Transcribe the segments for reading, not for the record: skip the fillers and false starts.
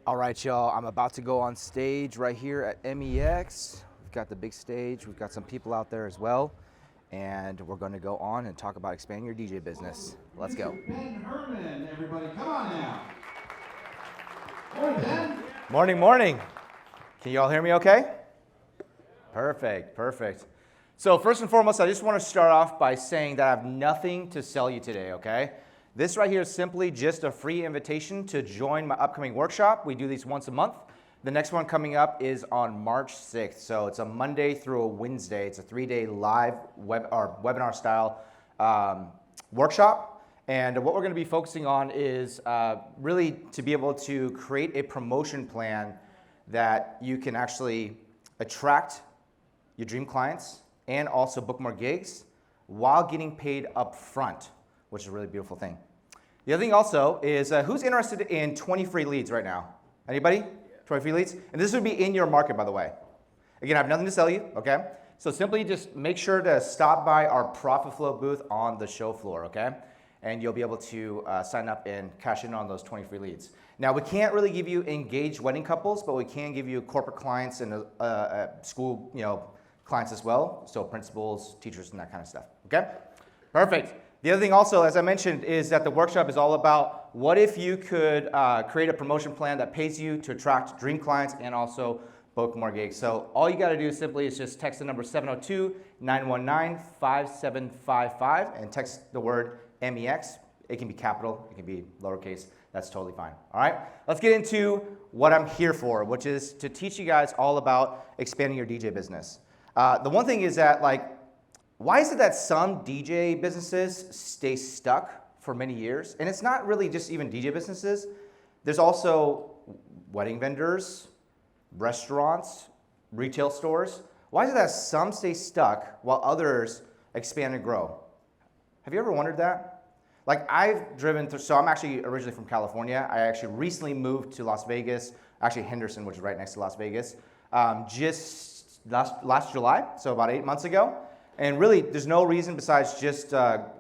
All right, y'all, I'm about to go on stage right here at MEX. We've got the big stage. We've got some people out there as well. And we're going to go on and talk about expanding your DJ business. Let's go. Ben Herman, everybody, come on now. Morning, Ben. Morning, morning. Can you all hear me okay? Perfect, perfect. So first and foremost, I just want to start off by saying that I have nothing to sell you today, okay? This right here is simply just a free invitation to join my upcoming workshop. We do these once a month. The next one coming up is on March 6th. So it's a Monday through a Wednesday. It's a 3-day live webinar style workshop. And what we're going to be focusing on is really to be able to create a promotion plan that you can actually attract your dream clients and also book more gigs while getting paid up front, which is a really beautiful thing. The other thing also is who's interested in 20 free leads right now? Anybody? 20 free leads? And this would be in your market, by the way. Again, I have nothing to sell you, okay? So simply just make sure to stop by our ProfitFlo booth on the show floor, okay? And you'll be able to sign up and cash in on those 20 free leads. Now, we can't really give you engaged wedding couples, but we can give you corporate clients and school, clients as well. So principals, teachers, and that kind of stuff, okay? Perfect. The other thing also, as I mentioned, is that the workshop is all about what if you could create a promotion plan that pays you to attract dream clients and also book more gigs. So all you got to do simply is just text the number 702-919-5755 and text the word MEX. It can be capital, it can be lowercase. That's totally fine. All right, let's get into what I'm here for, which is to teach you guys all about expanding your DJ business. The one thing is that, why is it that some DJ businesses stay stuck for many years? And it's not really just even DJ businesses. There's also wedding vendors, restaurants, retail stores. Why is it that some stay stuck while others expand and grow? Have you ever wondered that? I've driven through, so I'm actually originally from California. I actually recently moved to Las Vegas, actually Henderson, which is right next to Las Vegas, just last July, so about 8 months ago. And really, there's no reason besides just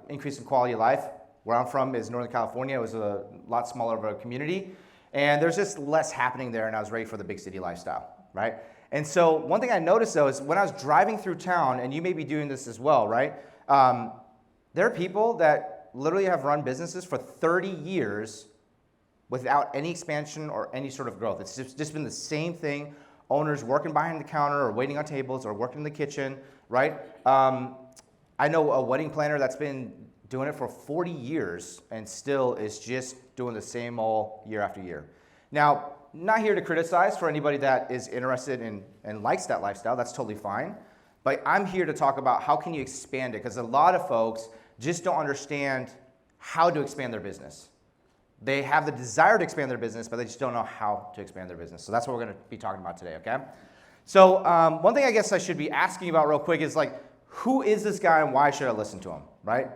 increasing quality of life. Where I'm from is Northern California. It was a lot smaller of a community. And there's just less happening there, and I was ready for the big city lifestyle, right? And so one thing I noticed, though, is when I was driving through town, and you may be doing this as well, right? There are people that literally have run businesses for 30 years without any expansion or any sort of growth. It's just been the same thing. Owners working behind the counter or waiting on tables or working in the kitchen, right? I know a wedding planner that's been doing it for 40 years and still is just doing the same old year after year. Now, not here to criticize for anybody that is interested in and likes that lifestyle. That's totally fine. But I'm here to talk about how can you expand it, because a lot of folks just don't understand how to expand their business. They have the desire to expand their business, but they just don't know how to expand their business. So that's what we're going to be talking about today, okay? So one thing I guess I should be asking about real quick is who is this guy and why should I listen to him, right?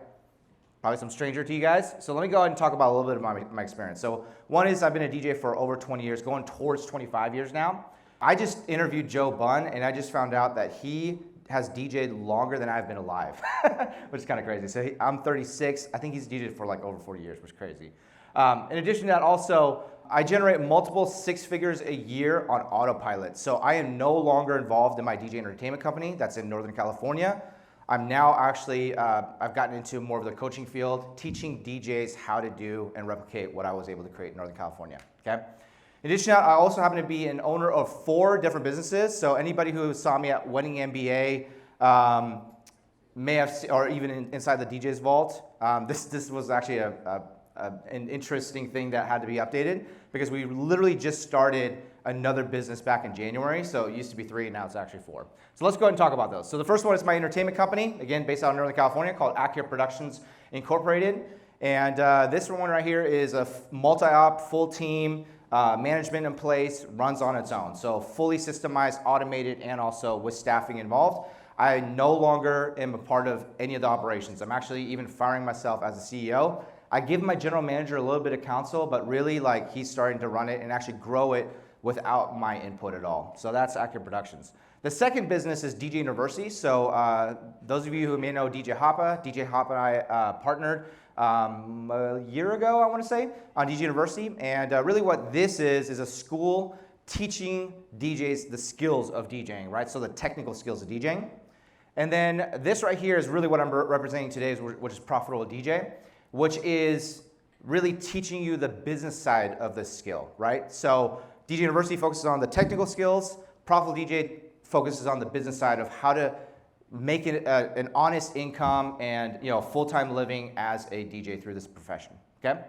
Probably some stranger to you guys. So let me go ahead and talk about a little bit of my experience. So one is I've been a DJ for over 20 years, going towards 25 years now. I just interviewed Joe Bunn, and I just found out that he has DJed longer than I've been alive, which is kind of crazy. So I'm 36. I think he's DJed for over 40 years, which is crazy. In addition to that, also, I generate multiple 6 figures a year on autopilot. So I am no longer involved in my DJ entertainment company that's in Northern California. I'm now actually, I've gotten into more of the coaching field, teaching DJs how to do and replicate what I was able to create in Northern California, okay? In addition to that, I also happen to be an owner of 4 different businesses. So anybody who saw me at Wedding MBA may have, or even inside the DJ's Vault, this was actually an interesting thing that had to be updated because we literally just started another business back in January. So it used to be 3 and now it's actually 4. So let's go ahead and talk about those. So the first one is my entertainment company, again, based out of Northern California, called Accurate Productions Incorporated. And this one right here is a multi-op, full team, management in place, runs on its own. So fully systemized, automated, and also with staffing involved. I no longer am a part of any of the operations. I'm actually even firing myself as a CEO. I give my general manager a little bit of counsel, but really he's starting to run it and actually grow it without my input at all. So that's Accurate Productions. The second business is DJ University. So those of you who may know DJ Hoppa and I partnered a year ago, I want to say, on DJ University. And really what this is a school teaching DJs the skills of DJing, right? So the technical skills of DJing. And then this right here is really what I'm representing today, which is ProfitableDJ, which is really teaching you the business side of this skill, right? So DJ University focuses on the technical skills. ProfitableDJ focuses on the business side of how to make it an honest income and full-time living as a DJ through this profession, okay?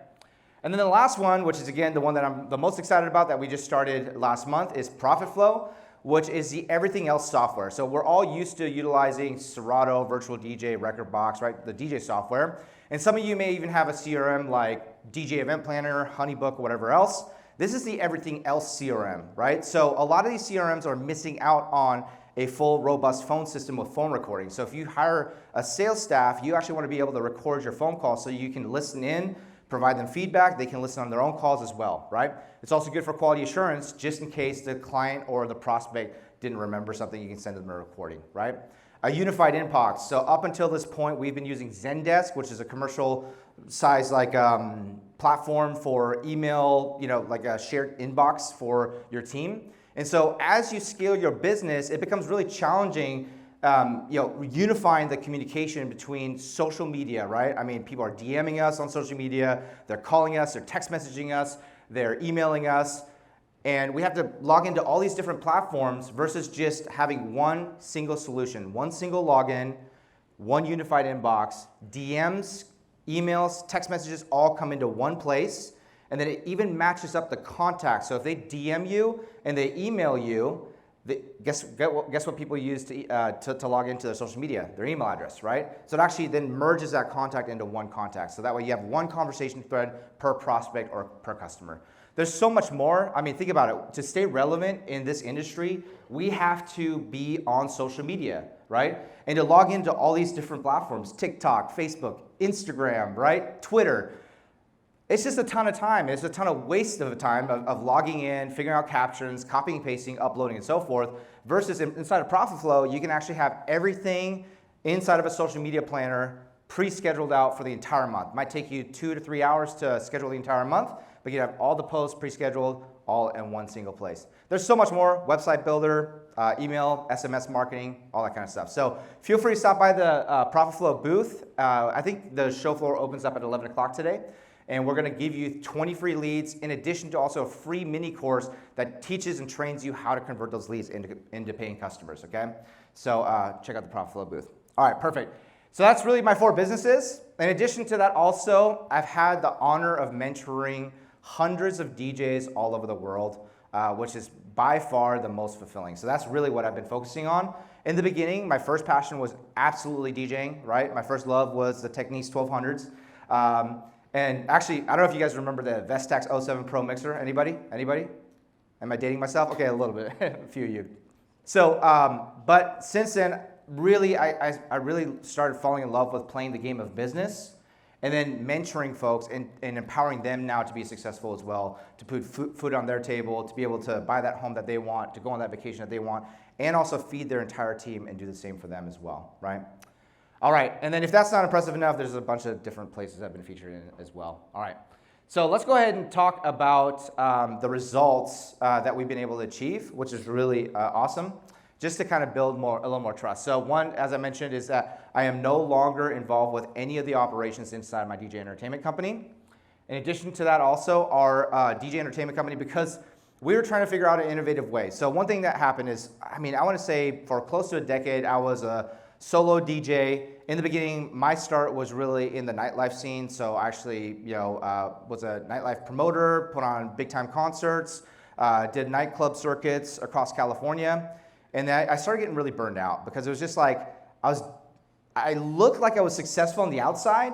And then the last one, which is again the one that I'm the most excited about that we just started last month, is ProfitFlo, which is the everything else software. So we're all used to utilizing Serato, Virtual DJ, Rekordbox, right? The DJ software. And some of you may even have a CRM like DJ Event Planner, Honeybook, whatever else. This is the everything else CRM, right? So a lot of these CRMs are missing out on a full robust phone system with phone recording. So if you hire a sales staff, you actually want to be able to record your phone calls so you can listen in, provide them feedback, they can listen on their own calls as well, right? It's also good for quality assurance just in case the client or the prospect didn't remember something, you can send them a recording, right? A unified inbox. So up until this point, we've been using Zendesk, which is a commercial size platform for email, like a shared inbox for your team. And so as you scale your business, it becomes really challenging, unifying the communication between social media, right? I mean, people are DMing us on social media, they're calling us, they're text messaging us, they're emailing us, and we have to log into all these different platforms versus just having one single solution, one single login, one unified inbox, DMs, emails, text messages all come into one place. And then it even matches up the contacts. So if they DM you and they email you, guess what people use to log into their social media? Their email address, right? So it actually then merges that contact into one contact. So that way you have one conversation thread per prospect or per customer. There's so much more. I mean, think about it. To stay relevant in this industry, we have to be on social media, right? And to log into all these different platforms, TikTok, Facebook, Instagram, right? Twitter. It's just a ton of time. It's a ton of waste of time of logging in, figuring out captions, copying and pasting, uploading, and so forth. Versus inside of ProfitFlo, you can actually have everything inside of a social media planner pre-scheduled out for the entire month. It might take you 2 to 3 hours to schedule the entire month, but you have all the posts pre-scheduled all in one single place. There's so much more: website builder, email, SMS marketing, all that kind of stuff. So feel free to stop by the ProfitFlo booth. I think the show floor opens up at 11 o'clock today. And we're going to give you 20 free leads in addition to also a free mini course that teaches and trains you how to convert those leads into paying customers, okay? So check out the ProfitFlo booth. All right, perfect. So that's really my 4 businesses. In addition to that also, I've had the honor of mentoring hundreds of DJs all over the world, which is by far the most fulfilling. So that's really what I've been focusing on. In the beginning, my first passion was absolutely DJing, right? My first love was the Technics 1200s. And actually, I don't know if you guys remember the Vestax 07 Pro mixer. Anybody? Anybody? Am I dating myself? Okay, a little bit, a few of you. So, but since then, really, I really started falling in love with playing the game of business and then mentoring folks and empowering them now to be successful as well, to put food on their table, to be able to buy that home that they want, to go on that vacation that they want, and also feed their entire team and do the same for them as well, right? All right, and then if that's not impressive enough, there's a bunch of different places I've been featured in as well. All right, so let's go ahead and talk about the results that we've been able to achieve, which is really awesome, just to kind of build a little more trust. So one, as I mentioned, is that I am no longer involved with any of the operations inside my DJ entertainment company. In addition to that also, our DJ entertainment company, because we were trying to figure out an innovative way. So one thing that happened is, I want to say for close to a decade, I was a solo DJ. In the beginning, my start was really in the nightlife scene. So I actually, was a nightlife promoter, put on big time concerts, did nightclub circuits across California. And then I started getting really burned out because it was just like, I looked like I was successful on the outside,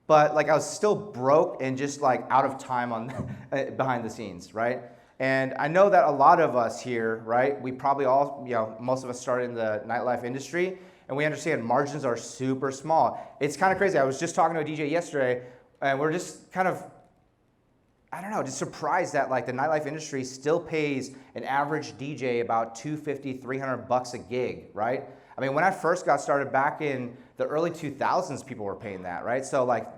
but like I was still broke and just like out of time on behind the scenes, right? And I know that a lot of us here, right, we probably all, most of us started in the nightlife industry, and we understand margins are super small. It's kind of crazy. I was just talking to a DJ yesterday, and we're just kind of, just surprised that like the nightlife industry still pays an average DJ about $250, $300 a gig, right? I mean, when I first got started back in the early 2000s, people were paying that, right? So like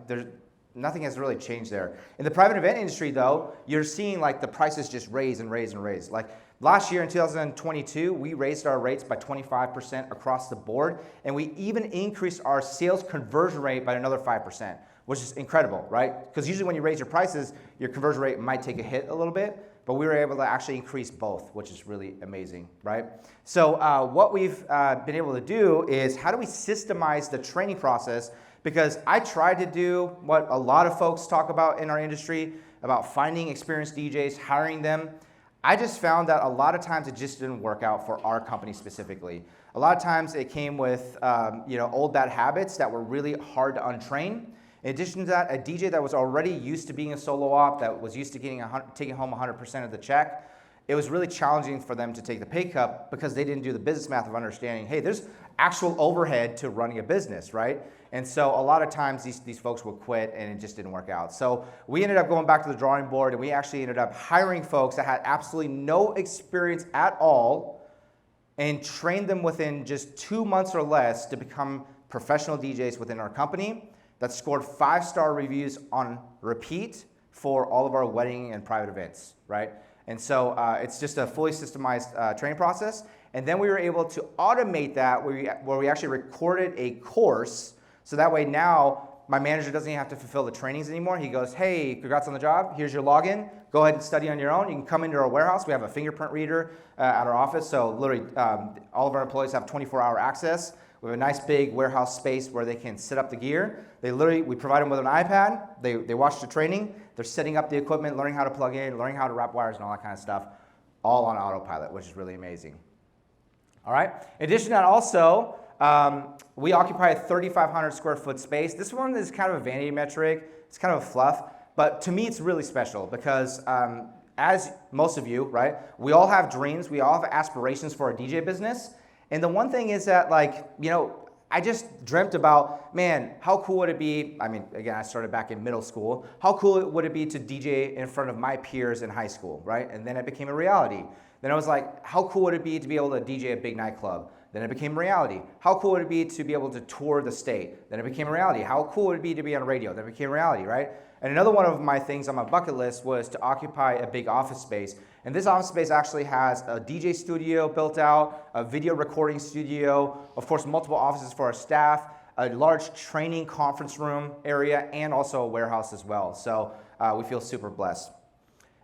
nothing has really changed there. In the private event industry though, you're seeing like the prices just raise and raise and raise. Like last year in 2022, we raised our rates by 25% across the board, and we even increased our sales conversion rate by another 5%, which is incredible, right? Because usually when you raise your prices, your conversion rate might take a hit a little bit, but we were able to actually increase both, which is really amazing, right? So what we've been able to do is how do we systemize the training process? Because I tried to do what a lot of folks talk about in our industry, about finding experienced DJs, hiring them. I just found that a lot of times it just didn't work out for our company specifically. A lot of times it came with old bad habits that were really hard to untrain. In addition to that, a DJ that was already used to being a solo op, that was used to taking home 100% of the check, it was really challenging for them to take the pay cut because they didn't do the business math of understanding, hey, there's actual overhead to running a business, right? And so a lot of times these folks would quit and it just didn't work out. So we ended up going back to the drawing board, and we actually ended up hiring folks that had absolutely no experience at all and trained them within just 2 months or less to become professional DJs within our company that scored 5-star reviews on repeat for all of our wedding and private events, right? And so it's just a fully systemized training process. And then we were able to automate that where we actually recorded a course. So that way now my manager doesn't even have to fulfill the trainings anymore. He goes, hey, congrats on the job. Here's your login. Go ahead and study on your own. You can come into our warehouse. We have a fingerprint reader at our office. So literally all of our employees have 24-hour access. We have a nice big warehouse space where they can set up the gear. We provide them with an iPad. They watch the training. They're setting up the equipment, learning how to plug in, learning how to wrap wires and all that kind of stuff, all on autopilot, which is really amazing. All right. In addition to that, also, we occupy a 3,500 square foot space. This one is kind of a vanity metric. It's kind of a fluff, but to me, it's really special because as most of you, right, we all have dreams. We all have aspirations for our DJ business. And the one thing is that, I just dreamt about, man, how cool would it be? I mean, again, I started back in middle school. How cool would it be to DJ in front of my peers in high school, right? And then it became a reality. Then I was like, how cool would it be to be able to DJ a big nightclub? Then it became a reality. How cool would it be to be able to tour the state? Then it became a reality. How cool would it be to be on radio? Then it became a reality, right? And another one of my things on my bucket list was to occupy a big office space. And this office space actually has a DJ studio built out, a video recording studio, of course, multiple offices for our staff, a large training conference room area, and also a warehouse as well. So we feel super blessed.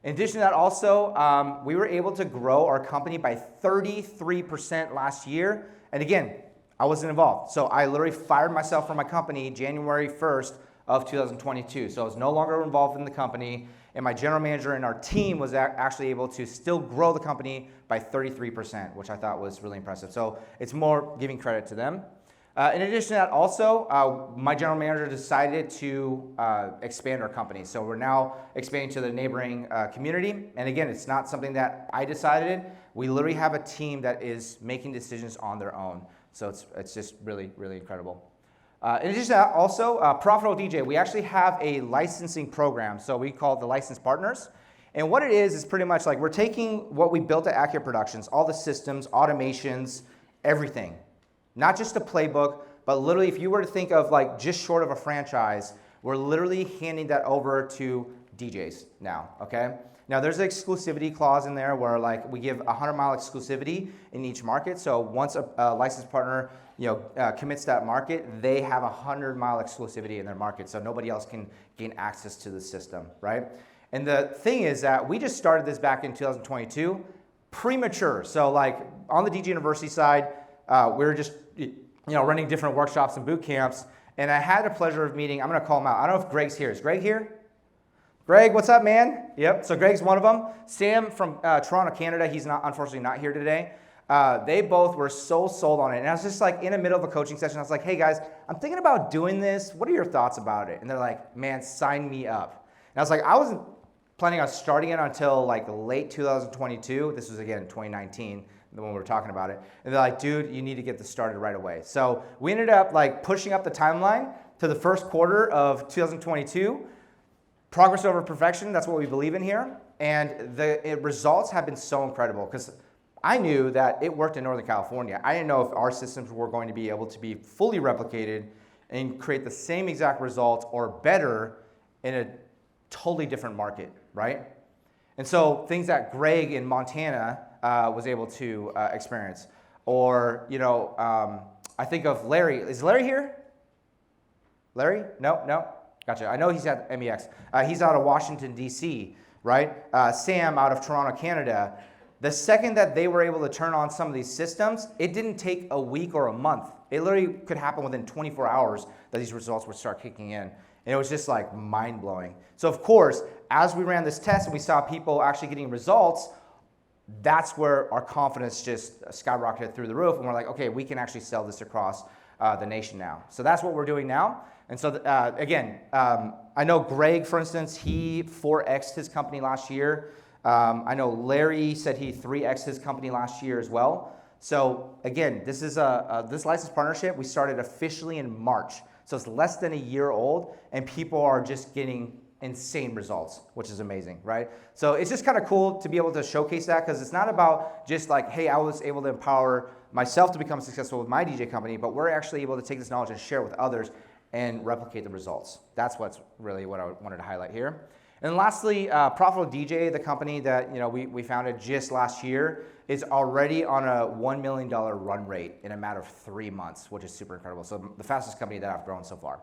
In addition to that also, we were able to grow our company by 33% last year. And again, I wasn't involved. So I literally fired myself from my company January 1st of 2022. So I was no longer involved in the company. And my general manager and our team was actually able to still grow the company by 33%, which I thought was really impressive. So it's more giving credit to them. In addition to that also, my general manager decided to expand our company. So we're now expanding to the neighboring community. And again, it's not something that I decided. We literally have a team that is making decisions on their own. So it's just really, really incredible. In addition to that also, ProfitableDJ, we actually have a licensing program. So we call it the Licensed Partners. And what it is pretty much like we're taking what we built at Accurate Productions, all the systems, automations, everything. Not just a playbook, but literally if you were to think of like just short of a franchise, we're literally handing that over to DJs now, okay? Now there's an exclusivity clause in there where like we give 100-mile exclusivity in each market. So once a licensed partner commits to that market, they have 100-mile exclusivity in their market. So nobody else can gain access to the system, right? And the thing is that we just started this back in 2022, premature. So like on the DJ University side, we're just running different workshops and boot camps, and I had the pleasure of meeting, I'm going to call him out. I don't know if Greg's here. Is Greg here? Greg, what's up, man? Yep, so Greg's one of them. Sam from Toronto, Canada, he's unfortunately not here today. They both were so sold on it, and I was just like in the middle of a coaching session, I was like, hey guys, I'm thinking about doing this. What are your thoughts about it? And they're like, man, sign me up. And I was like, I wasn't planning on starting it until like late 2022. This was again 2019. When we were talking about it, and they're like, dude, you need to get this started right away. So we ended up like pushing up the timeline to the first quarter of 2022. Progress over perfection, that's what we believe in here. And the results have been so incredible because I knew that it worked in Northern California. I didn't know if our systems were going to be able to be fully replicated and create the same exact results or better in a totally different market, right? And so things that Greg in Montana was able to experience, or I think of Larry. Is Larry here? Larry? No. Gotcha. I know he's at MEX. He's out of Washington, D.C., right? Sam out of Toronto, Canada. The second that they were able to turn on some of these systems, it didn't take a week or a month. It literally could happen within 24 hours that these results would start kicking in. And it was just like mind-blowing. So of course, as we ran this test and we saw people actually getting results, that's where our confidence just skyrocketed through the roof. And we're like, okay, we can actually sell this across the nation now. So that's what we're doing now. And so again, I know Greg, for instance, he 4X'd his company last year. I know Larry said he 3X'd his company last year as well. So again, this is this license partnership, we started officially in March. So it's less than a year old, and people are just getting insane results, which is amazing, right? So it's just kind of cool to be able to showcase that, because it's not about just like, hey, I was able to empower myself to become successful with my DJ company, but we're actually able to take this knowledge and share it with others and replicate the results. That's what's really what I wanted to highlight here. And lastly, ProfitFlo, the company that we founded just last year, is already on a $1 million run rate in a matter of 3 months, which is super incredible. So the fastest company that I've grown so far.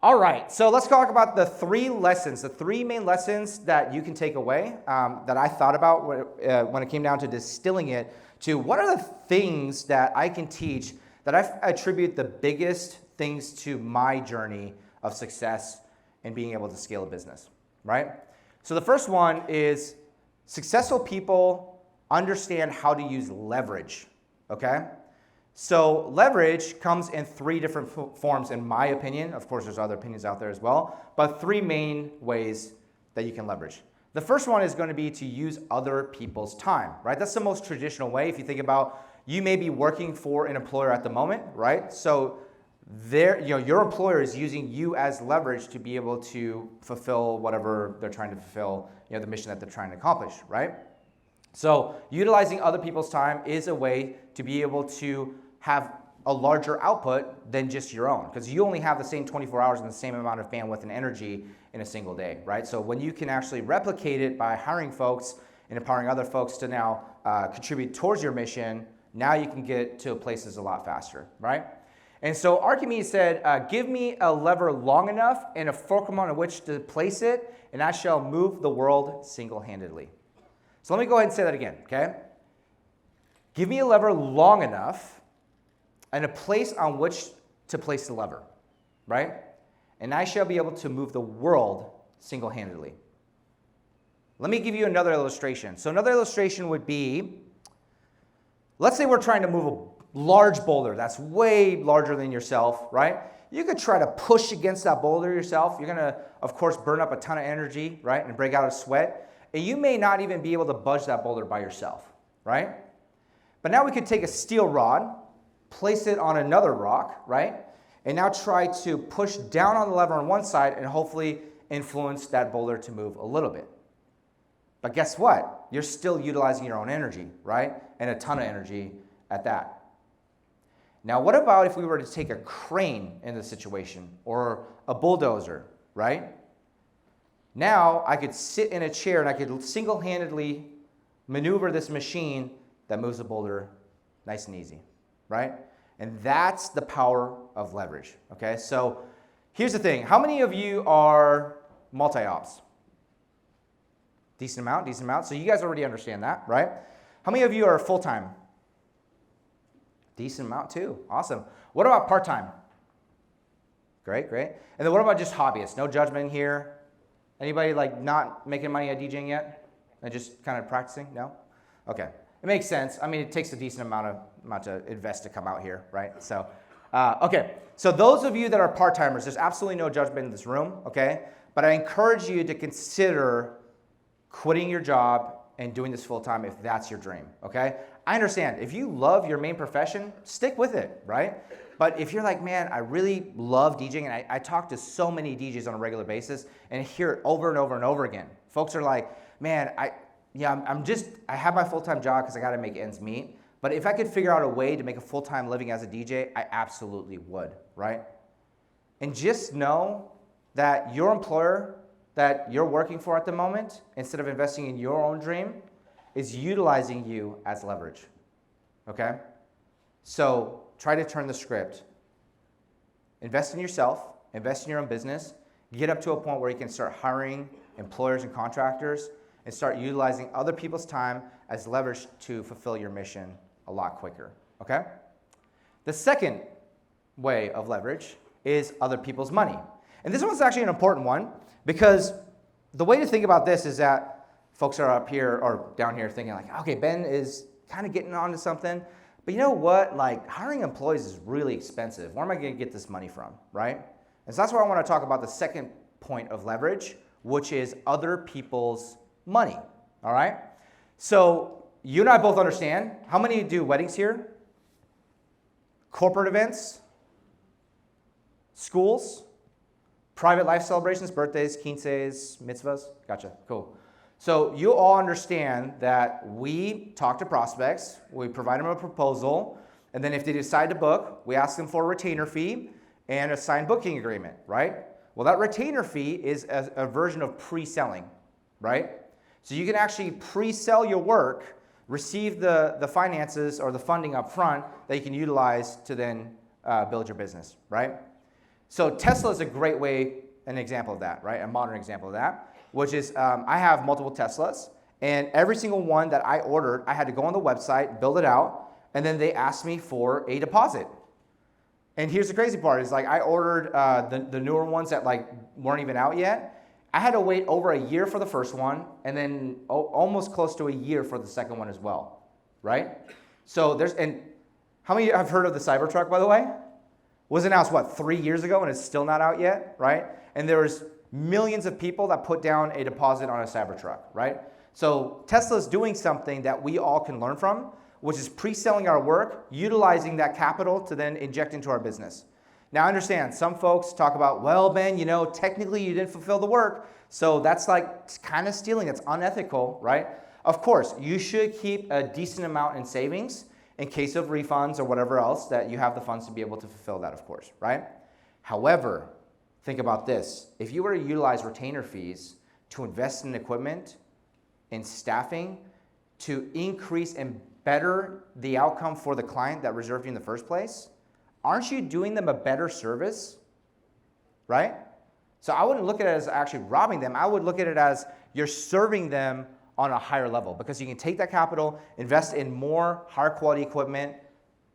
All right, so let's talk about the 3 lessons, the 3 main lessons that you can take away that I thought about when it came down to distilling it to what are the things that I can teach that I attribute the biggest things to my journey of success in being able to scale a business, right? So the first one is successful people understand how to use leverage, okay? So leverage comes in 3 different forms in my opinion. Of course, there's other opinions out there as well, but 3 main ways that you can leverage. The first one is going to be to use other people's time, right? That's the most traditional way. If you think about, you may be working for an employer at the moment, right? So your employer is using you as leverage to be able to fulfill whatever they're trying to fulfill, the mission that they're trying to accomplish, right? So utilizing other people's time is a way to be able to have a larger output than just your own, because you only have the same 24 hours and the same amount of bandwidth and energy in a single day, right? So when you can actually replicate it by hiring folks and empowering other folks to now contribute towards your mission, now you can get to places a lot faster, right? And so Archimedes said, give me a lever long enough and a fulcrum on which to place it, and I shall move the world single-handedly. So let me go ahead and say that again, okay? Give me a lever long enough and a place on which to place the lever, right? And I shall be able to move the world single-handedly. Let me give you another illustration. So another illustration would be, let's say we're trying to move a large boulder that's way larger than yourself, right? You could try to push against that boulder yourself. You're gonna, of course, burn up a ton of energy, right? And break out a sweat. And you may not even be able to budge that boulder by yourself, right? But now we could take a steel rod, place it on another rock, right? And now try to push down on the lever on one side and hopefully influence that boulder to move a little bit. But guess what? You're still utilizing your own energy, right? And a ton of energy at that. Now, what about if we were to take a crane in the situation or a bulldozer, right? Now I could sit in a chair and I could single-handedly maneuver this machine that moves the boulder nice and easy, right? And that's the power of leverage, okay? So here's the thing. How many of you are multi-ops? Decent amount. So you guys already understand that, right? How many of you are full-time? Decent amount too. Awesome. What about part-time? Great. And then what about just hobbyists? No judgment here. Anybody like not making money at DJing yet and just kind of practicing? No? Okay. It makes sense. I mean, it takes a decent amount to invest to come out here, right? So, okay. So those of you that are part-timers, there's absolutely no judgment in this room, okay? But I encourage you to consider quitting your job and doing this full-time if that's your dream, okay? I understand. If you love your main profession, stick with it, right? But if you're like, man, I really love DJing, and I talk to so many DJs on a regular basis and hear it over and over and over again. Folks are like, man, yeah, I have my full-time job because I got to make ends meet. But if I could figure out a way to make a full-time living as a DJ, I absolutely would, right? And just know that your employer that you're working for at the moment, instead of investing in your own dream, is utilizing you as leverage, okay? So try to turn the script. Invest in yourself, invest in your own business, get up to a point where you can start hiring employers and contractors and start utilizing other people's time as leverage to fulfill your mission a lot quicker, okay? The second way of leverage is other people's money. And this one's actually an important one because the way to think about this is that folks are up here or down here thinking like, okay, Ben is kind of getting onto something, but you know what? Like hiring employees is really expensive. Where am I going to get this money from, right? And so that's why I want to talk about the second point of leverage, which is other people's money, all right? So you and I both understand. How many do weddings here? Corporate events? Schools? Private life celebrations, birthdays, quinces, mitzvahs? Gotcha, cool. So you all understand that we talk to prospects, we provide them a proposal, and then if they decide to book, we ask them for a retainer fee and a signed booking agreement, right? Well, that retainer fee is a version of pre-selling, right? So you can actually pre-sell your work, receive the finances or the funding up front that you can utilize to then build your business, right? So Tesla is a great way, an example of that, right? A modern example of that, which is I have multiple Teslas, and every single one that I ordered, I had to go on the website, build it out, and then they asked me for a deposit. And here's the crazy part, is like I ordered the newer ones that like weren't even out yet. I had to wait over a year for the first one, and then almost close to a year for the second one as well, right? So and how many have heard of the Cybertruck, by the way? Was announced, what, 3 years ago, and it's still not out yet, right? And there's millions of people that put down a deposit on a Cybertruck, right? So Tesla's doing something that we all can learn from, which is pre-selling our work, utilizing that capital to then inject into our business. Now, I understand some folks talk about, well, Ben, you know, technically you didn't fulfill the work, so that's like kind of stealing. It's unethical, right? Of course, you should keep a decent amount in savings in case of refunds or whatever else that you have the funds to be able to fulfill that, of course, right? However, think about this. If you were to utilize retainer fees to invest in equipment, in staffing, to increase and better the outcome for the client that reserved you in the first place, aren't you doing them a better service, right? So I wouldn't look at it as actually robbing them. I would look at it as you're serving them on a higher level because you can take that capital, invest in more higher quality equipment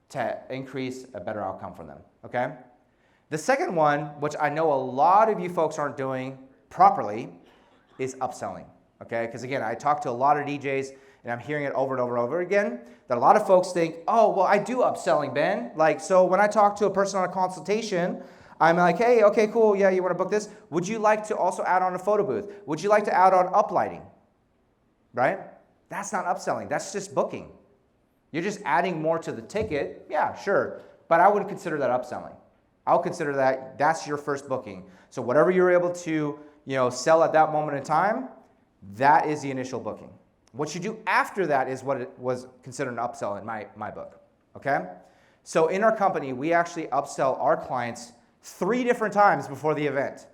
to increase a better outcome for them, okay? The second one, which I know a lot of you folks aren't doing properly, is upselling, okay? Because again, I talk to a lot of DJs and I'm hearing it over and over and over again, that a lot of folks think, oh, well, I do upselling, Ben. Like, so when I talk to a person on a consultation, I'm like, hey, okay, cool, yeah, you want to book this? Would you like to also add on a photo booth? Would you like to add on uplighting? Right? That's not upselling, that's just booking. You're just adding more to the ticket, yeah, sure, but I wouldn't consider that upselling. I'll consider that's your first booking. So whatever you're able to, sell at that moment in time, that is the initial booking. What you do after that is what it was considered an upsell in my book, okay? So in our company, we actually upsell our clients 3 different times before the event,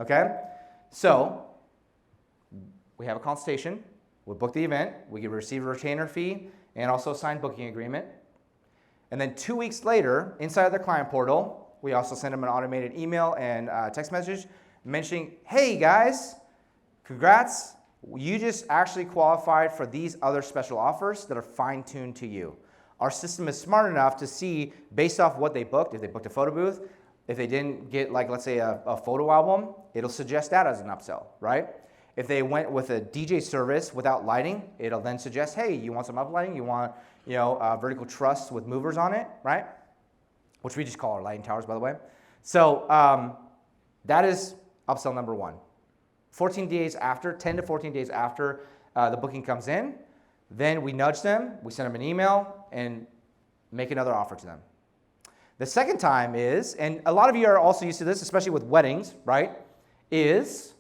okay? So we have a consultation, we book the event, we can receive a retainer fee, and also a signed booking agreement. And then 2 weeks later, inside of the client portal, we also send them an automated email and text message mentioning, hey guys, congrats, you just actually qualified for these other special offers that are fine-tuned to you. Our system is smart enough to see, based off what they booked, if they booked a photo booth, if they didn't get, like, let's say a photo album, it'll suggest that as an upsell, right? If they went with a DJ service without lighting, it'll then suggest, hey, you want some uplighting? You want, vertical truss with movers on it, right? Which we just call our lighting towers, by the way. So that is upsell number 1. 10 to 14 days after the booking comes in, then we nudge them, we send them an email, and make another offer to them. The second time is, and a lot of you are also used to this, especially with weddings, right, is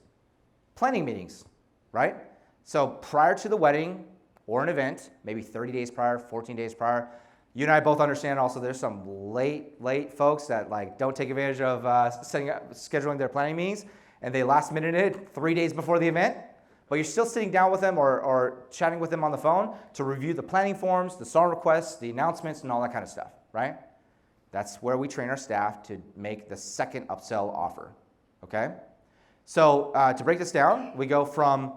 planning meetings, right? So prior to the wedding or an event, maybe 30 days prior, 14 days prior, you and I both understand also there's some late folks that like don't take advantage of scheduling their planning meetings, and they last minute it 3 days before the event, but you're still sitting down with them or chatting with them on the phone to review the planning forms, the song requests, the announcements, and all that kind of stuff, right? That's where we train our staff to make the second upsell offer, okay? So to break this down, we go from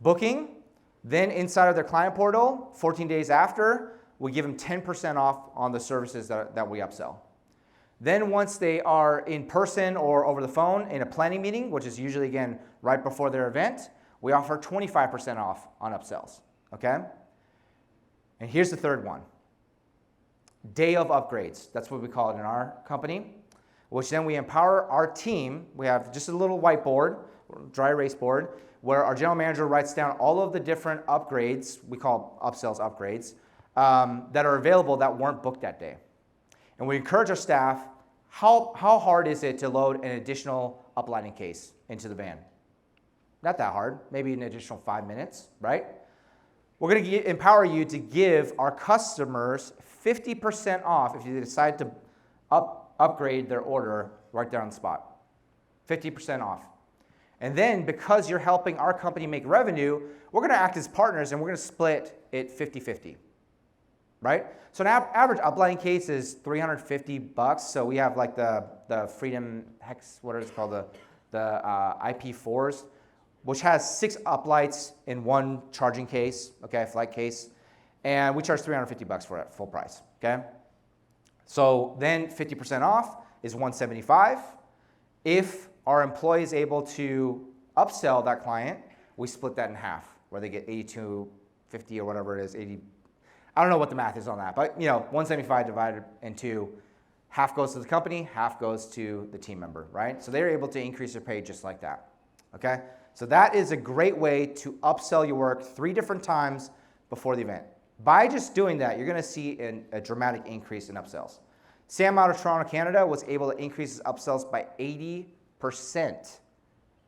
booking, then inside of their client portal, 14 days after, we give them 10% off on the services that we upsell. Then once they are in person or over the phone in a planning meeting, which is usually, again, right before their event, we offer 25% off on upsells, okay? And here's the third one. Day of upgrades. That's what we call it in our company, which then we empower our team. We have just a little whiteboard, dry erase board, where our general manager writes down all of the different upgrades, we call upsells upgrades, that are available that weren't booked that day. And we encourage our staff, how hard is it to load an additional uplighting case into the van? Not that hard, maybe an additional 5 minutes, right? We're going to empower you to give our customers 50% off if you decide to upgrade their order right there on the spot. 50% off. And then because you're helping our company make revenue, we're going to act as partners and we're going to split it 50-50. Right? So an average uplighting case is $350. So we have like the Freedom Hex, what is it called, the IP4s, which has 6 uplights in one charging case, okay, flight case, and we charge $350 for it, full price, okay? So then 50% off is $175. If our employee is able to upsell that client, we split that in half, where they get $82.50 or whatever it is, 80. I don't know what the math is on that, but you know, 175 divided into half goes to the company, half goes to the team member, right? So they're able to increase their pay just like that, okay? So that is a great way to upsell your work 3 different times before the event. By just doing that, you're gonna see a dramatic increase in upsells. Sam out of Toronto, Canada was able to increase his upsells by 80%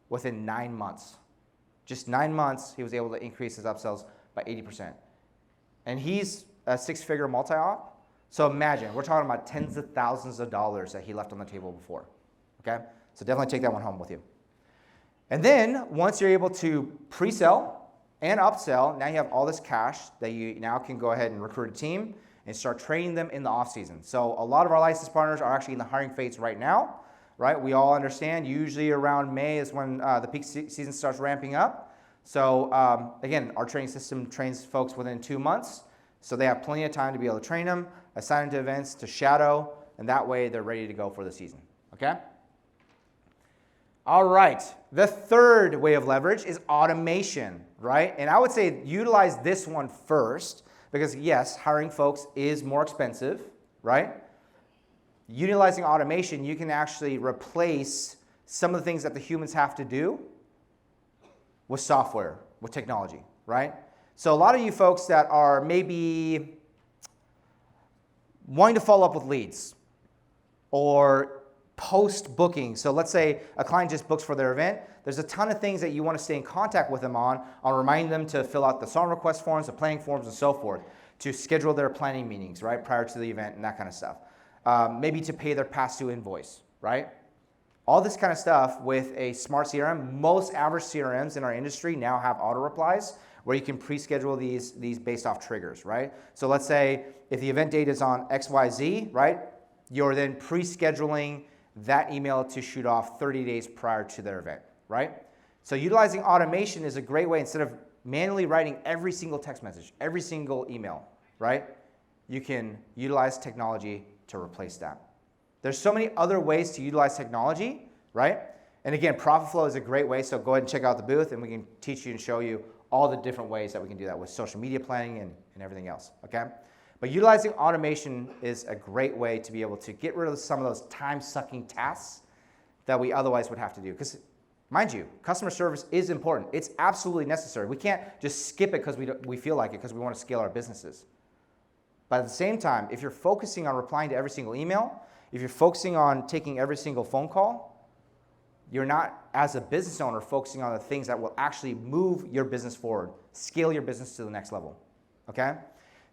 within 9 months. Just 9 months, he was able to increase his upsells by 80%. And he's a 6-figure multi-op. So imagine, we're talking about tens of thousands of dollars that he left on the table before, okay? So definitely take that one home with you. And then once you're able to pre-sell and upsell, now you have all this cash that you now can go ahead and recruit a team and start training them in the off season. So a lot of our licensed partners are actually in the hiring phase right now, right? We all understand usually around May is when the peak season starts ramping up. So again, our training system trains folks within 2 months. So they have plenty of time to be able to train them, assign them to events, to shadow, and that way they're ready to go for the season, okay? All right, the third way of leverage is automation, right? And I would say utilize this one first because yes, hiring folks is more expensive, right? Utilizing automation, you can actually replace some of the things that the humans have to do with software, with technology, right? So a lot of you folks that are maybe wanting to follow up with leads or post-booking. So let's say a client just books for their event. There's a ton of things that you want to stay in contact with them on reminding them to fill out the song request forms, the planning forms, and so forth, to schedule their planning meetings, right, prior to the event and that kind of stuff. Maybe to pay their past due invoice, right? All this kind of stuff with a smart CRM. Most average CRMs in our industry now have auto replies where you can pre-schedule these based off triggers, right? So let's say if the event date is on XYZ, right, you're then pre-scheduling that email to shoot off 30 days prior to their event, right? So utilizing automation is a great way. Instead of manually writing every single text message, every single email, right? You can utilize technology to replace that. There's so many other ways to utilize technology, right? And again, ProfitFlo is a great way, so go ahead and check out the booth and we can teach you and show you all the different ways that we can do that with social media planning and everything else, okay? But utilizing automation is a great way to be able to get rid of some of those time-sucking tasks that we otherwise would have to do. Because, mind you, customer service is important. It's absolutely necessary. We can't just skip it because we feel like it because we want to scale our businesses. But at the same time, if you're focusing on replying to every single email, if you're focusing on taking every single phone call, you're not, as a business owner, focusing on the things that will actually move your business forward, scale your business to the next level, okay?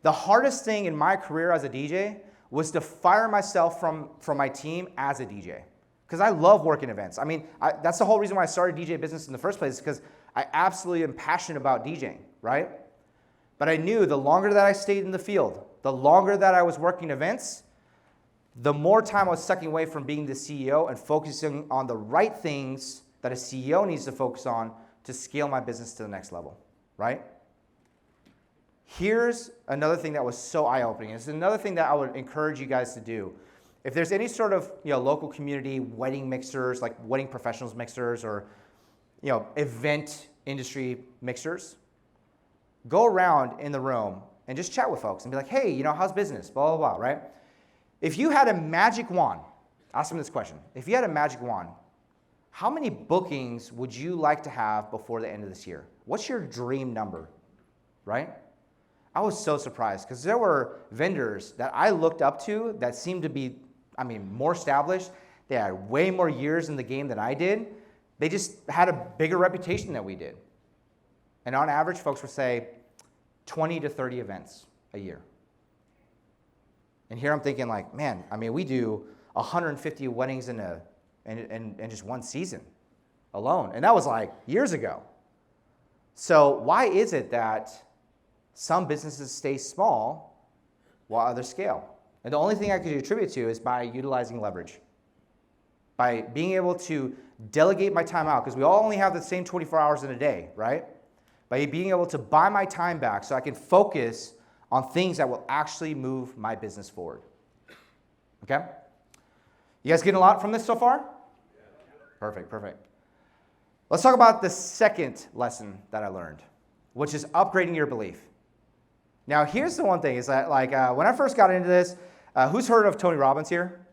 The hardest thing in my career as a DJ was to fire myself from my team as a DJ, because I love working events. I mean, that's the whole reason why I started DJ business in the first place, is because I absolutely am passionate about DJing, right? But I knew the longer that I stayed in the field, the longer that I was working events, the more time I was sucking away from being the CEO and focusing on the right things that a CEO needs to focus on to scale my business to the next level, right? Here's another thing that was so eye-opening. It's another thing that I would encourage you guys to do. If there's any sort of local community wedding mixers, like wedding professionals mixers, or event industry mixers, go around in the room and just chat with folks and be like, hey, how's business? Blah, blah, blah, right? If you had a magic wand, ask them this question. If you had a magic wand, how many bookings would you like to have before the end of this year? What's your dream number, right? I was so surprised because there were vendors that I looked up to that seemed to be, more established. They had way more years in the game than I did. They just had a bigger reputation than we did. And on average, folks would say 20 to 30 events a year. And here I'm thinking like, man, we do 150 weddings in just one season alone. And that was like years ago. So why is it that some businesses stay small while others scale? And the only thing I could attribute to is by utilizing leverage. By being able to delegate my time out, because we all only have the same 24 hours in a day, right? By being able to buy my time back so I can focus on things that will actually move my business forward. Okay? You guys getting a lot from this so far? Perfect. Let's talk about the second lesson that I learned, which is upgrading your belief. Now, here's the one thing, is that when I first got into this, who's heard of Tony Robbins here?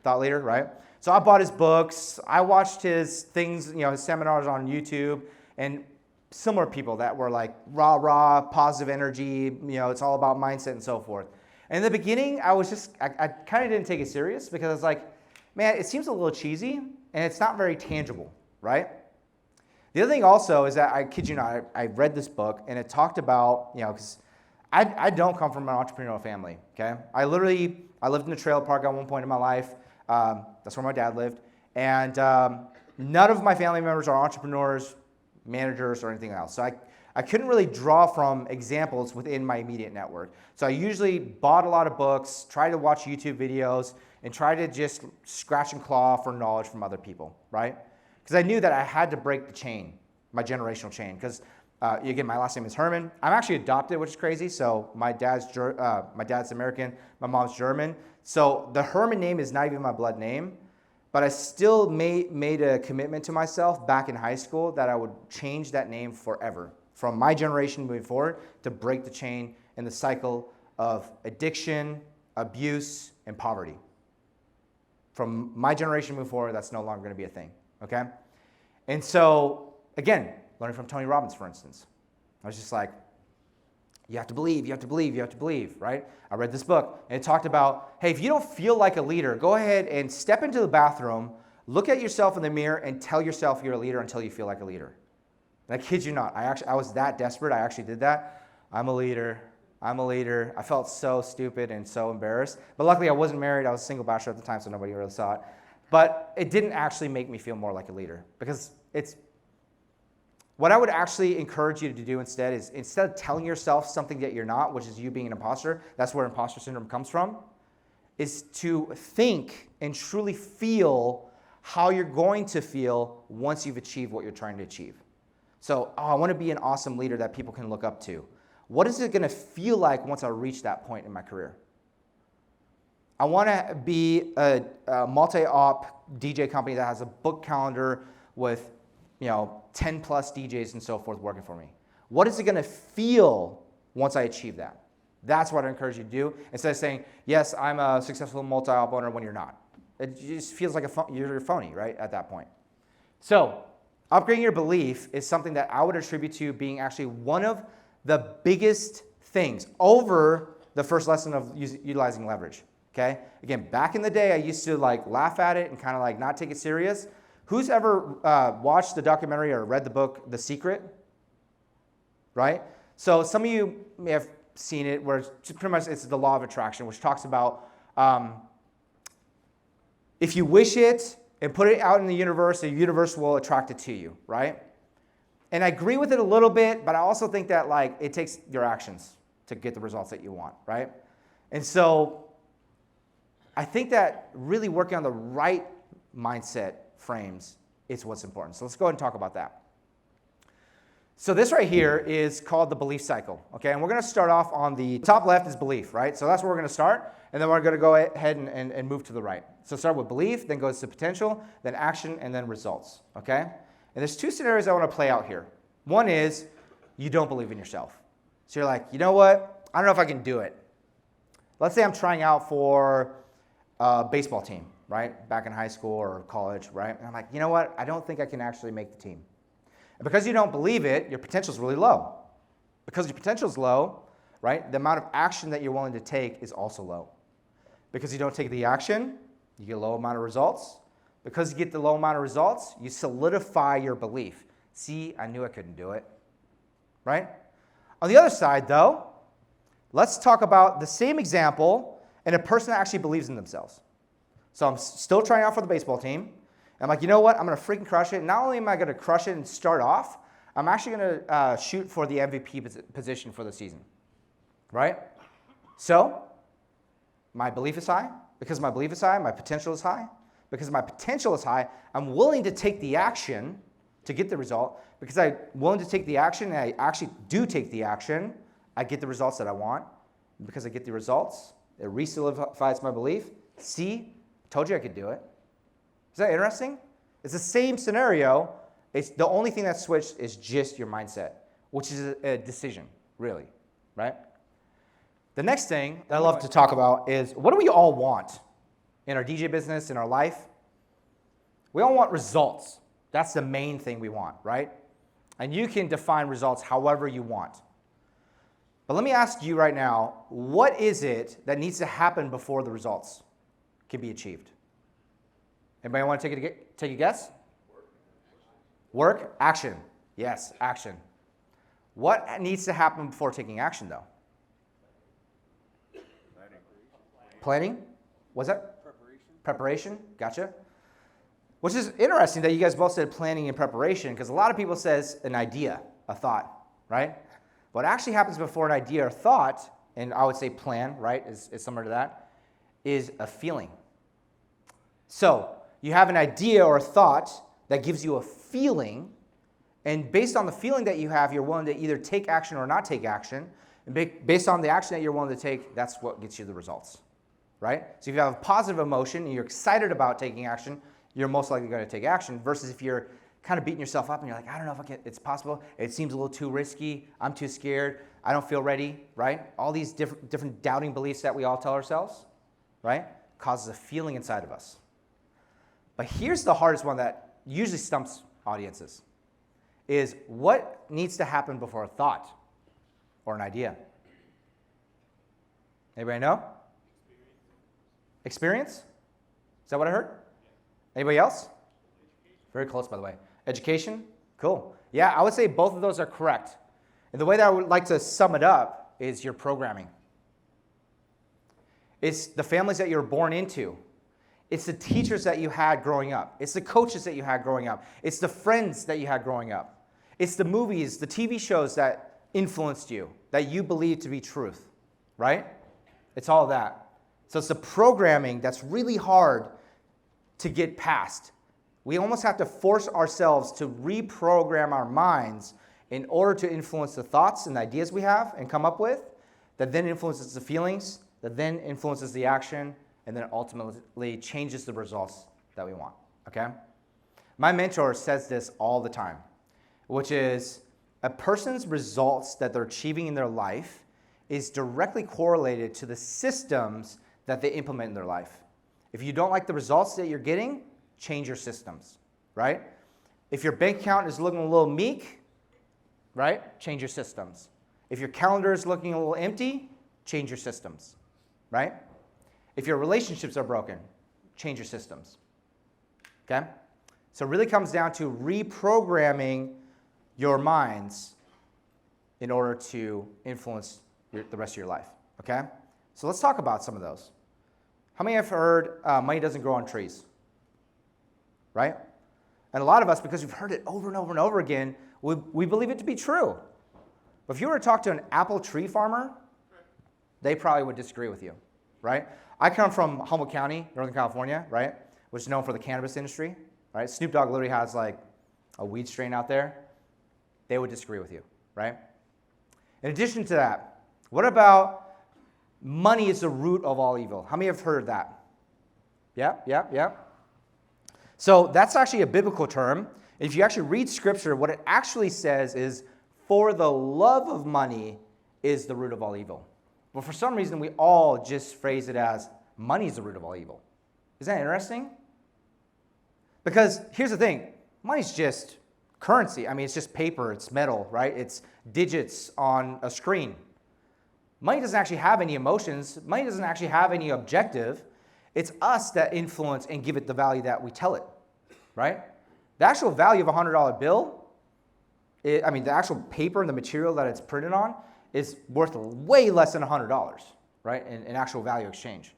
Thought leader, right? So I bought his books, I watched his things, his seminars on YouTube, and similar people that were like rah, positive energy, it's all about mindset and so forth. And in the beginning, I kind of didn't take it serious because I was like, man, it seems a little cheesy and it's not very tangible, right? The other thing also is that, I kid you not, I read this book and it talked about, because I don't come from an entrepreneurial family, okay? I lived in a trailer park at one point in my life. That's where my dad lived. And none of my family members are entrepreneurs, managers, or anything else. So I couldn't really draw from examples within my immediate network. So I usually bought a lot of books, tried to watch YouTube videos, and try to just scratch and claw for knowledge from other people, right? Because I knew that I had to break the chain, my generational chain. Because again, my last name is Herman. I'm actually adopted, which is crazy. So my dad's American, my mom's German. So the Herman name is not even my blood name. But I still made a commitment to myself back in high school that I would change that name forever, from my generation moving forward, to break the chain in the cycle of addiction, abuse, and poverty. From my generation moving forward, that's no longer going to be a thing, okay? And so, again, learning from Tony Robbins, for instance, I was just like, you have to believe, right? I read this book, and it talked about, hey, if you don't feel like a leader, go ahead and step into the bathroom, look at yourself in the mirror, and tell yourself you're a leader until you feel like a leader. And I kid you not, I was that desperate, I actually did that. I'm a leader. I felt so stupid and so embarrassed. But luckily, I wasn't married. I was a single bachelor at the time, so nobody really saw it. But it didn't actually make me feel more like a leader, because what I would actually encourage you to do instead is, instead of telling yourself something that you're not, which is you being an imposter, that's where imposter syndrome comes from, is to think and truly feel how you're going to feel once you've achieved what you're trying to achieve. So, I want to be an awesome leader that people can look up to. What is it going to feel like once I reach that point in my career? I want to be a multi-op DJ company that has a book calendar with 10 plus DJs and so forth working for me. What is it going to feel once I achieve that? That's what I encourage you to do, instead of saying, yes, I'm a successful multi-op owner, when you're not. It just feels like you're phony, right, at that point. So upgrading your belief is something that I would attribute to being actually one of the biggest things over the first lesson of utilizing leverage, okay? Again, back in the day, I used to laugh at it and kind of not take it serious. Who's ever watched the documentary or read the book, The Secret? Right? So some of you may have seen it, where pretty much it's the law of attraction, which talks about if you wish it and put it out in the universe will attract it to you, right? And I agree with it a little bit, but I also think that like it takes your actions to get the results that you want, right? And so I think that really working on the right mindset frames is what's important. So let's go ahead and talk about that. So this right here is called the belief cycle, okay? And we're going to start off on the top left is belief, right? So that's where we're going to start, and then we're going to go ahead and move to the right. So start with belief, then goes to potential, then action, and then results, okay? And there's two scenarios I want to play out here. One is you don't believe in yourself. So you're like, you know what? I don't know if I can do it. Let's say I'm trying out for a baseball team, right? Back in high school or college, right? And I'm like, you know what? I don't think I can actually make the team. And because you don't believe it, your potential is really low. Because your potential is low, right, the amount of action that you're willing to take is also low. Because you don't take the action, you get a low amount of results. Because you get the low amount of results, you solidify your belief. See, I knew I couldn't do it, right? On the other side, though, let's talk about the same example and a person that actually believes in themselves. So I'm still trying out for the baseball team. I'm like, you know what? I'm going to freaking crush it. Not only am I going to crush it and start off, I'm actually going to shoot for the MVP position for the season, right? So my belief is high. Because my belief is high, my potential is high. Because my potential is high, I'm willing to take the action to get the result. Because I'm willing to take the action, and I actually do take the action, I get the results that I want. And because I get the results, it re-solidifies my belief. See, I told you I could do it. Is that interesting? It's the same scenario. It's the only thing that's switched is just your mindset, which is a decision, really, right? The next thing that I love to talk about is what do we all want in our DJ business, in our life? We all want results. That's the main thing we want, right? And you can define results however you want. But let me ask you right now, what is it that needs to happen before the results can be achieved? Anybody want to take a guess? Work? Action. Yes, action. What needs to happen before taking action, though? Planning? What's that? Preparation. Gotcha. Which is interesting that you guys both said planning and preparation, because a lot of people says an idea, a thought, right? What actually happens before an idea or thought, and I would say plan, right, is similar to that, is a feeling. So you have an idea or a thought that gives you a feeling, and based on the feeling that you have, you're willing to either take action or not take action. And based on the action that you're willing to take, that's what gets you the results, right? So if you have a positive emotion and you're excited about taking action, you're most likely going to take action, versus if you're kind of beating yourself up and you're like, I don't know if it's possible, it seems a little too risky, I'm too scared, I don't feel ready, right? All these different doubting beliefs that we all tell ourselves, right, causes a feeling inside of us. But here's the hardest one that usually stumps audiences, is what needs to happen before a thought or an idea? Anybody know? Experience? Is that what I heard? Anybody else? Very close, by the way. Education? Cool. Yeah, I would say both of those are correct. And the way that I would like to sum it up is your programming. It's the families that you're born into. It's the teachers that you had growing up. It's the coaches that you had growing up. It's the friends that you had growing up. It's the movies, the TV shows that influenced you, that you believe to be truth, right? It's all that. So it's the programming that's really hard to get past. We almost have to force ourselves to reprogram our minds in order to influence the thoughts and the ideas we have and come up with, that then influences the feelings, that then influences the action, and then ultimately changes the results that we want, okay? My mentor says this all the time, which is a person's results that they're achieving in their life is directly correlated to the systems that they implement in their life. If you don't like the results that you're getting, change your systems, right? If your bank account is looking a little meek, right, change your systems. If your calendar is looking a little empty, change your systems, right? If your relationships are broken, change your systems, okay? So it really comes down to reprogramming your minds in order to influence the rest of your life, okay? So let's talk about some of those. How many have heard money doesn't grow on trees, right? And a lot of us, because we've heard it over and over and over again, we believe it to be true. But if you were to talk to an apple tree farmer, they probably would disagree with you, right? I come from Humboldt County, Northern California, right, which is known for the cannabis industry, right? Snoop Dogg literally has like a weed strain out there. They would disagree with you, right? In addition to that, what about money is the root of all evil? How many have heard that? Yeah. So that's actually a biblical term. If you actually read scripture, what it actually says is, for the love of money is the root of all evil. But for some reason, we all just phrase it as money is the root of all evil. Is that interesting? Because here's the thing, money's just currency. I mean, it's just paper, it's metal, right? It's digits on a screen. Money doesn't actually have any emotions. Money doesn't actually have any objective. It's us that influence and give it the value that we tell it, right? The actual value of a $100 bill, the actual paper and the material that it's printed on is worth way less than $100, right, in actual value exchange.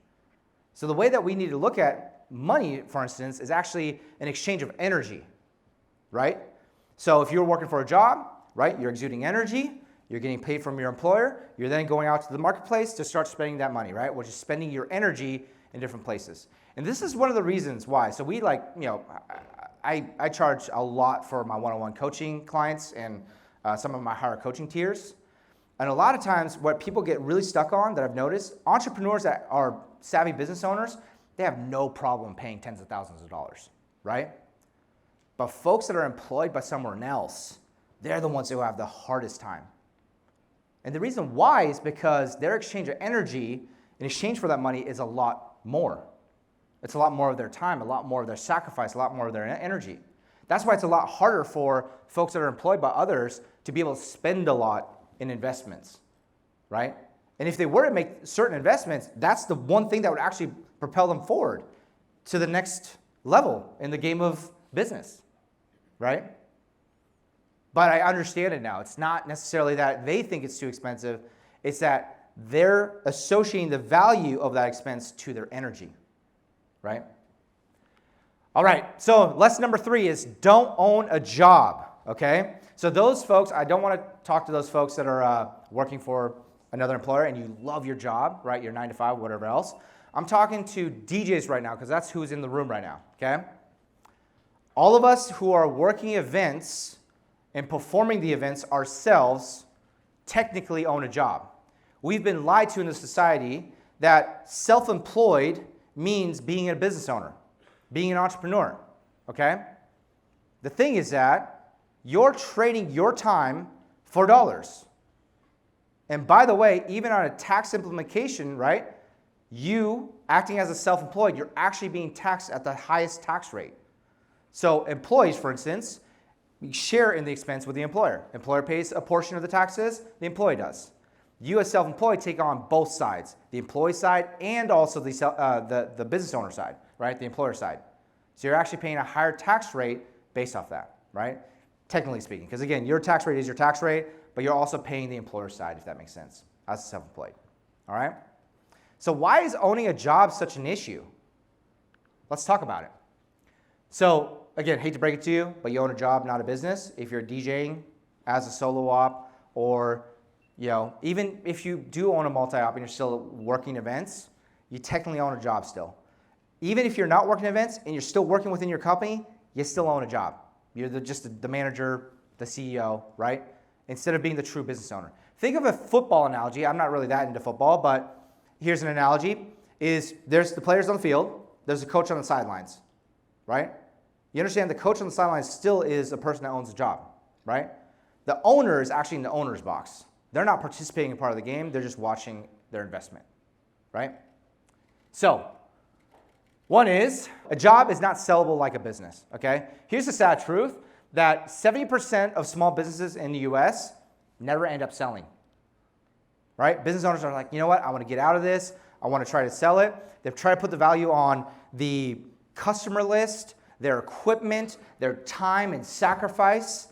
So the way that we need to look at money, for instance, is actually an exchange of energy, right? So if you're working for a job, right, you're exuding energy, you're getting paid from your employer, you're then going out to the marketplace to start spending that money, right, which is spending your energy in different places. And this is one of the reasons why. So we I charge a lot for my one-on-one coaching clients and some of my higher coaching tiers. And a lot of times what people get really stuck on that I've noticed, entrepreneurs that are savvy business owners, they have no problem paying tens of thousands of dollars, right? But folks that are employed by someone else, they're the ones who have the hardest time. And the reason why is because their exchange of energy in exchange for that money is a lot more. It's a lot more of their time, a lot more of their sacrifice, a lot more of their energy. That's why it's a lot harder for folks that are employed by others to be able to spend a lot in investments, right? And if they were to make certain investments, that's the one thing that would actually propel them forward to the next level in the game of business, right? But I understand it now. It's not necessarily that they think it's too expensive. It's that they're associating the value of that expense to their energy, right? All right, so lesson number 3 is don't own a job, okay? So those folks, I don't want to talk to those folks that are working for another employer and you love your job, right? Your 9 to 5, whatever else. I'm talking to DJs right now because that's who's in the room right now, okay? All of us who are working events and performing the events ourselves technically own a job. We've been lied to in the society that self-employed means being a business owner, being an entrepreneur, okay? The thing is that you're trading your time for dollars. And by the way, even on a tax implication, right, you acting as a self-employed, you're actually being taxed at the highest tax rate. So employees, for instance, share in the expense with the employer. Employer pays a portion of the taxes, the employee does. You as self-employed take on both sides, the employee side and also the business owner side, right, the employer side. So you're actually paying a higher tax rate based off that, right? Technically speaking, because again, your tax rate is your tax rate, but you're also paying the employer side, if that makes sense, as a self-employed, all right? So why is owning a job such an issue? Let's talk about it. So again, hate to break it to you, but you own a job, not a business. If you're DJing as a solo op, or even if you do own a multi-op and you're still working events, you technically own a job still. Even if you're not working events and you're still working within your company, you still own a job. You're just the manager, the CEO, right? Instead of being the true business owner. Think of a football analogy. I'm not really that into football, but here's an analogy. There's the players on the field, there's a coach on the sidelines, right? You understand the coach on the sidelines still is a person that owns the job, right? The owner is actually in the owner's box. They're not participating in part of the game, they're just watching their investment, right? So, one is, a job is not sellable like a business, okay? Here's the sad truth, that 70% of small businesses in the US never end up selling, right? Business owners are like, you know what, I want to get out of this, I want to try to sell it. They've tried to put the value on the customer list, their equipment, their time and sacrifice.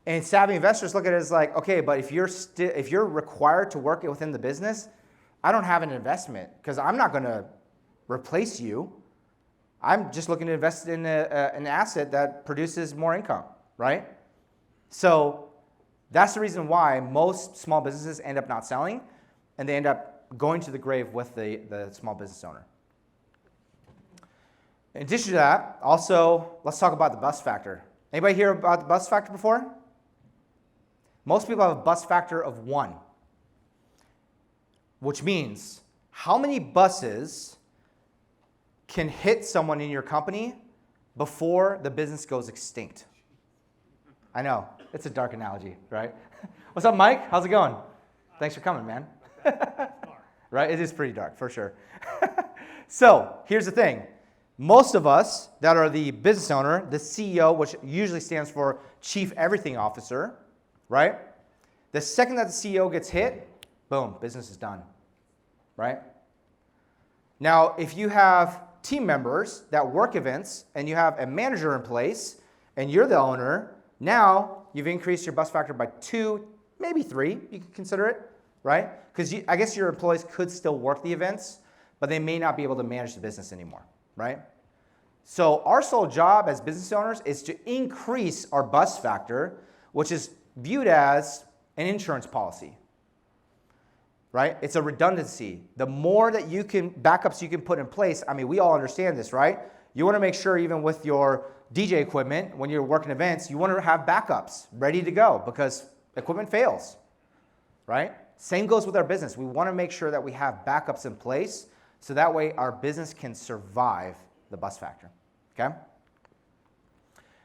And savvy investors look at it as like, okay, but if you're required to work within the business, I don't have an investment because I'm not going to replace you. I'm just looking to invest in an asset that produces more income, right? So that's the reason why most small businesses end up not selling, and they end up going to the grave with the small business owner. In addition to that, also, let's talk about the bust factor. Anybody hear about the bust factor before? Most people have a bust factor of 1, which means how many buses can hit someone in your company before the business goes extinct. I know, it's a dark analogy, right? What's up, Mike? How's it going? Thanks for coming, man. Right? It is pretty dark, for sure. So here's the thing. Most of us that are the business owner, the CEO, which usually stands for Chief Everything Officer, right? The second that the CEO gets hit, boom, business is done, right? Now, if you have team members that work events and you have a manager in place and you're the owner, now you've increased your bust factor by 2, maybe 3, you can consider it, right? Because I guess your employees could still work the events, but they may not be able to manage the business anymore, right? So our sole job as business owners is to increase our bust factor, which is viewed as an insurance policy, right? It's a redundancy. The more that you can, backups you can put in place, I mean, we all understand this, right? You want to make sure even with your DJ equipment, when you're working events, you want to have backups ready to go because equipment fails, right? Same goes with our business. We want to make sure that we have backups in place so that way our business can survive the bust factor, okay?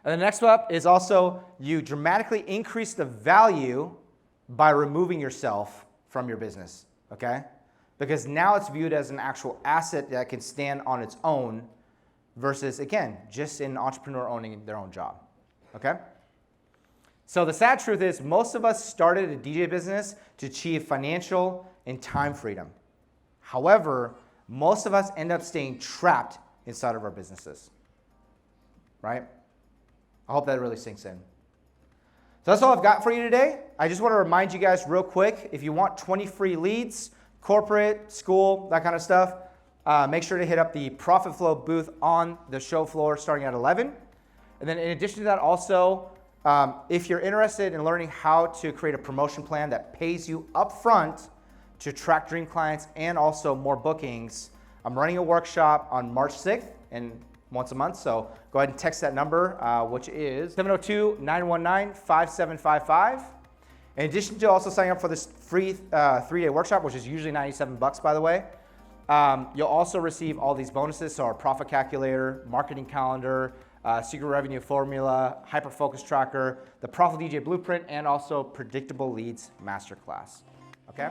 And the next up is also you dramatically increase the value by removing yourself from your business, okay? Because now it's viewed as an actual asset that can stand on its own versus, again, just an entrepreneur owning their own job, okay? So the sad truth is most of us started a DJ business to achieve financial and time freedom. However, most of us end up staying trapped inside of our businesses, right? I hope that really sinks in. So that's all I've got for you today. I just want to remind you guys real quick, if you want 20 free leads, corporate, school, that kind of stuff, make sure to hit up the ProfitFlo booth on the show floor starting at 11. And then in addition to that also, if you're interested in learning how to create a promotion plan that pays you upfront to attract dream clients and also more bookings, I'm running a workshop on March 6th and once a month. So go ahead and text that number, which is 702-919-5755. In addition to also signing up for this free 3-day workshop, which is usually $97, by the way, you'll also receive all these bonuses. So our profit calculator, marketing calendar, secret revenue formula, hyper focus tracker, the ProfitDJ blueprint, and also predictable leads masterclass. Okay?